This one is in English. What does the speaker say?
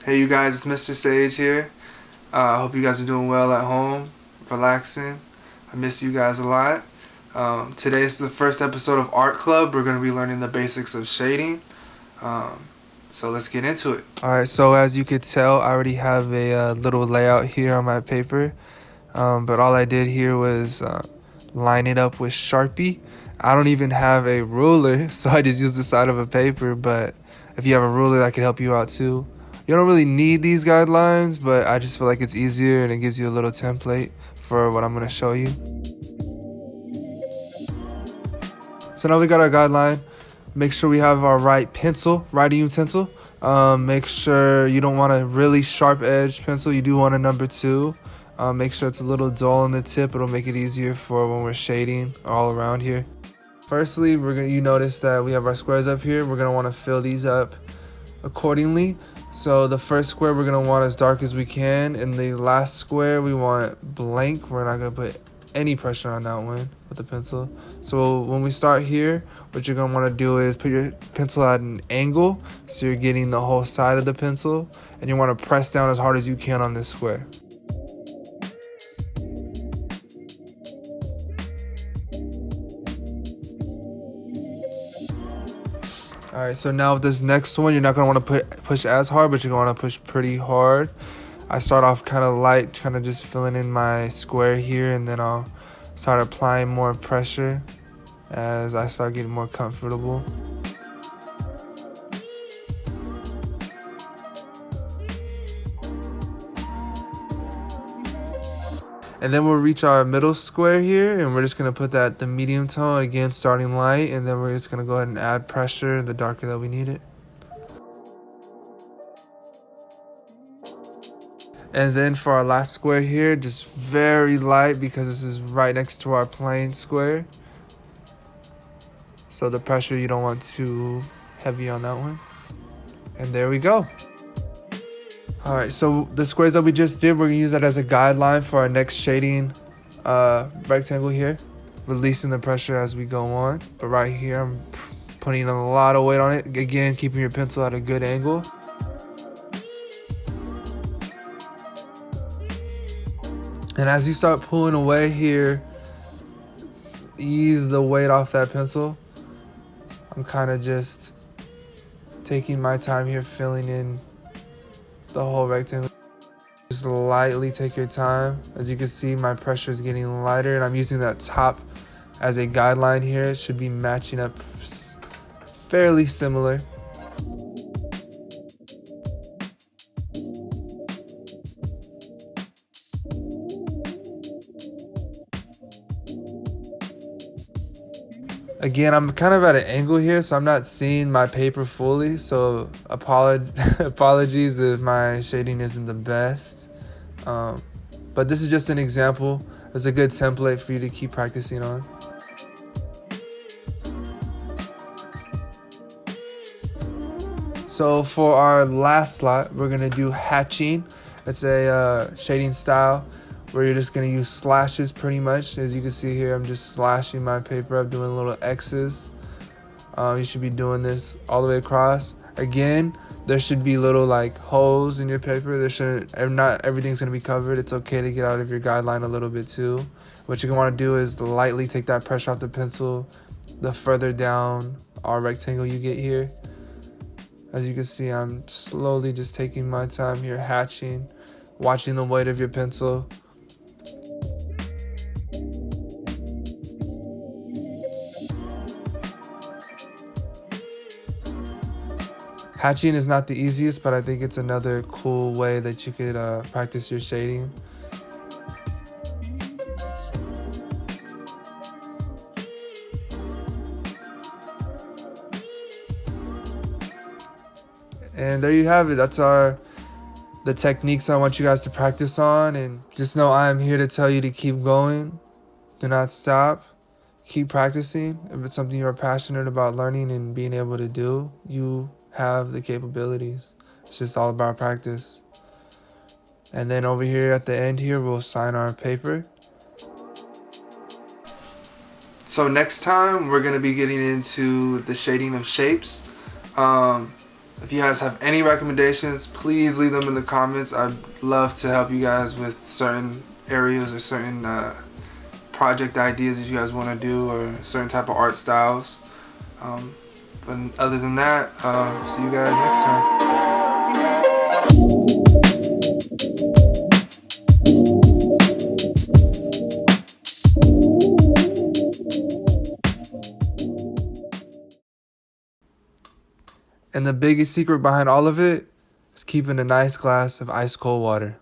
Hey you guys, it's Mr. Sage here. I hope you guys are doing well at home, relaxing. I miss you guys a lot. Today is the first episode of Art Club. We're going to be learning the basics of shading. Um, so let's get into it. Alright, so as you could tell, I already have a little layout here on my paper. But all I did here was line it up with Sharpie. I don't even have a ruler, so I just used the side of a paper. But if you have a ruler, that could help you out too. You don't really need these guidelines, but I just feel like it's easier and it gives you a little template for what I'm going to show you. So now we got our guideline. Make sure we have our right pencil, writing utensil. Make sure you don't want a really sharp edge pencil. You do want a number 2. Make sure it's a little dull on the tip. It'll make it easier for when we're shading all around here. Firstly, you notice that we have our squares up here. We're gonna want to fill these up accordingly. So the first square we're gonna want as dark as we can, and the last square we want blank. We're not gonna put any pressure on that one with the pencil. So when we start here, what you're gonna want to do is put your pencil at an angle so you're getting the whole side of the pencil, and you want to press down as hard as you can on this square. Alright, so now with this next one, you're not going to want to push as hard, but you're going to want to push pretty hard. I start off kind of light, kind of just filling in my square here, and then I'll start applying more pressure as I start getting more comfortable. And then we'll reach our middle square here, and we're just going to put that the medium tone, again starting light, and then we're just going to go ahead and add pressure the darker that we need it. And then for our last square here, just very light because this is right next to our plane square. So the pressure, you don't want too heavy on that one. And there we go. Alright, so the squares that we just did, we're going to use that as a guideline for our next shading rectangle here. Releasing the pressure as we go on. But right here, I'm putting a lot of weight on it. Again, keeping your pencil at a good angle. And as you start pulling away here, ease the weight off that pencil. I'm kind of just taking my time here, filling in the whole rectangle. Just lightly take your time. As you can see, my pressure is getting lighter, and I'm using that top as a guideline here. It should be matching up fairly similar. Again, I'm kind of at an angle here, so I'm not seeing my paper fully, so apologies if my shading isn't the best. But this is just an example. It's a good template for you to keep practicing on. So for our last slot, we're going to do hatching. It's a shading style where you're just going to use slashes pretty much. As you can see here, I'm just slashing my paper up, doing little X's. You should be doing this all the way across. Again, there should be little like holes in your paper. Not everything's going to be covered. It's okay to get out of your guideline a little bit too. What you're going to want to do is lightly take that pressure off the pencil the further down our rectangle you get here. As you can see, I'm slowly just taking my time here, hatching, watching the weight of your pencil. Hatching is not the easiest, but I think it's another cool way that you could practice your shading. And there you have it. That's the techniques I want you guys to practice on. And just know I am here to tell you to keep going. Do not stop. Keep practicing. If it's something you're passionate about learning and being able to do, you have the capabilities. It's just all about practice. And then over here at the end here, we'll sign our paper. So next time we're going to be getting into the shading of shapes. If you guys have any recommendations, please leave them in the comments. I'd love to help you guys with certain areas or certain project ideas that you guys want to do, or certain type of art styles. But other than that, see you guys next time. And the biggest secret behind all of it is keeping a nice glass of ice cold water.